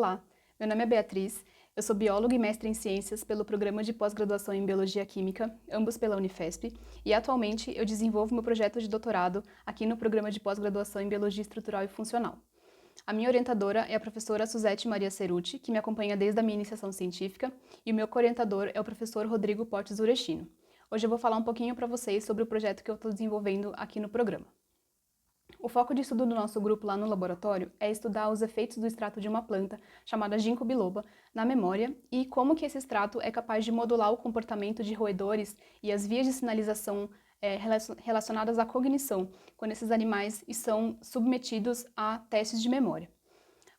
Olá, meu nome é Beatriz, eu sou bióloga e mestre em ciências pelo programa de pós-graduação em Biologia Química, ambos pela Unifesp, e atualmente eu desenvolvo meu projeto de doutorado aqui no programa de pós-graduação em Biologia Estrutural e Funcional. A minha orientadora é a professora Suzete Maria Cerutti, que me acompanha desde a minha iniciação científica, e o meu co-orientador é o professor Rodrigo Portes Urechino. Hoje eu vou falar um pouquinho para vocês sobre o projeto que eu estou desenvolvendo aqui no programa. O foco de estudo do nosso grupo lá no laboratório é estudar os efeitos do extrato de uma planta, chamada ginkgo biloba, na memória e como que esse extrato é capaz de modular o comportamento de roedores e as vias de sinalização relacionadas à cognição, quando esses animais são submetidos a testes de memória.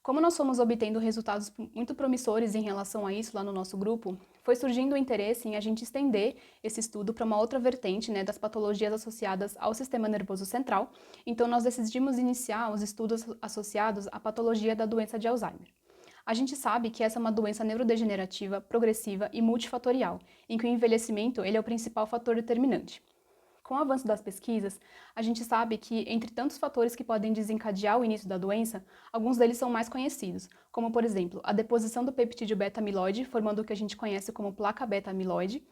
Como nós fomos obtendo resultados muito promissores em relação a isso lá no nosso grupo, foi surgindo o interesse em a gente estender esse estudo para uma outra vertente, das patologias associadas ao sistema nervoso central. Então nós decidimos iniciar os estudos associados à patologia da doença de Alzheimer. A gente sabe que essa é uma doença neurodegenerativa, progressiva e multifatorial, em que o envelhecimento ele é o principal fator determinante. Com o avanço das pesquisas, a gente sabe que, entre tantos fatores que podem desencadear o início da doença, alguns deles são mais conhecidos, como, por exemplo, a deposição do peptídeo beta-amiloide, formando o que a gente conhece como placa beta-amiloide,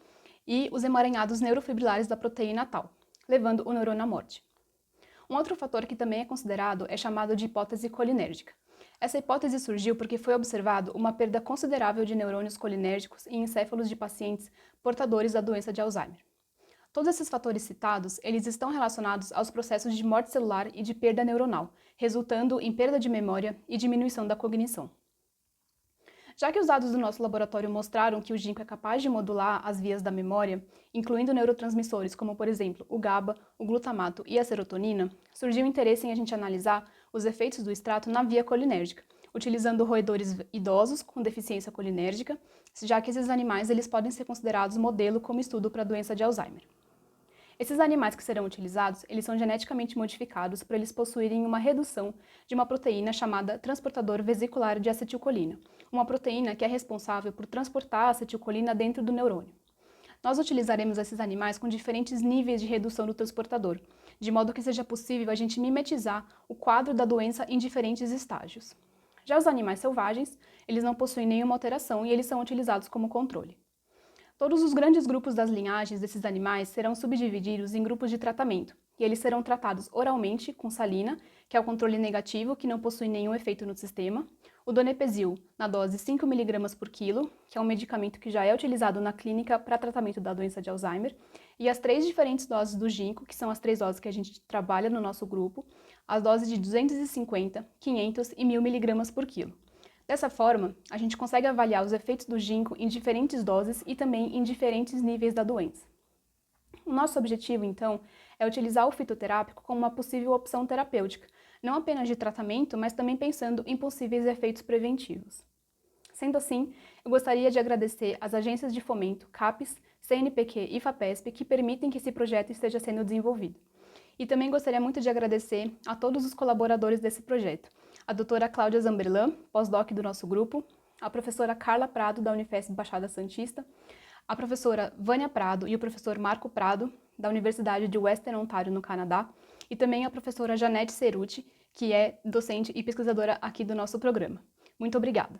e os emaranhados neurofibrilares da proteína tau, levando o neurônio à morte. Um outro fator que também é considerado é chamado de hipótese colinérgica. Essa hipótese surgiu porque foi observado uma perda considerável de neurônios colinérgicos em encéfalos de pacientes portadores da doença de Alzheimer. Todos esses fatores citados, eles estão relacionados aos processos de morte celular e de perda neuronal, resultando em perda de memória e diminuição da cognição. Já que os dados do nosso laboratório mostraram que o ginkgo é capaz de modular as vias da memória, incluindo neurotransmissores como, por exemplo, o GABA, o glutamato e a serotonina, surgiu o interesse em a gente analisar os efeitos do extrato na via colinérgica, utilizando roedores idosos com deficiência colinérgica, já que esses animais eles podem ser considerados modelo como estudo para a doença de Alzheimer. Esses animais que serão utilizados, eles são geneticamente modificados para eles possuírem uma redução de uma proteína chamada transportador vesicular de acetilcolina, uma proteína que é responsável por transportar a acetilcolina dentro do neurônio. Nós utilizaremos esses animais com diferentes níveis de redução do transportador, de modo que seja possível a gente mimetizar o quadro da doença em diferentes estágios. Já os animais selvagens, eles não possuem nenhuma alteração e eles são utilizados como controle. Todos os grandes grupos das linhagens desses animais serão subdivididos em grupos de tratamento, e eles serão tratados oralmente com salina, que é o controle negativo, que não possui nenhum efeito no sistema, o donepezil, na dose 5 mg por quilo, que é um medicamento que já é utilizado na clínica para tratamento da doença de Alzheimer, e as 3 diferentes doses do ginkgo, que são as 3 doses que a gente trabalha no nosso grupo, as doses de 250, 500 e 1000 mg por quilo. Dessa forma, a gente consegue avaliar os efeitos do ginkgo em diferentes doses e também em diferentes níveis da doença. O nosso objetivo, então, é utilizar o fitoterápico como uma possível opção terapêutica, não apenas de tratamento, mas também pensando em possíveis efeitos preventivos. Sendo assim, eu gostaria de agradecer às agências de fomento CAPES, CNPq e FAPESP que permitem que esse projeto esteja sendo desenvolvido. E também gostaria muito de agradecer a todos os colaboradores desse projeto, a doutora Cláudia Zamberlan, pós-doc do nosso grupo, a professora Carla Prado, da Unifesp Baixada Santista, a professora Vânia Prado e o professor Marco Prado, da Universidade de Western Ontario, no Canadá, e também a professora Janete Cerutti, que é docente e pesquisadora aqui do nosso programa. Muito obrigada!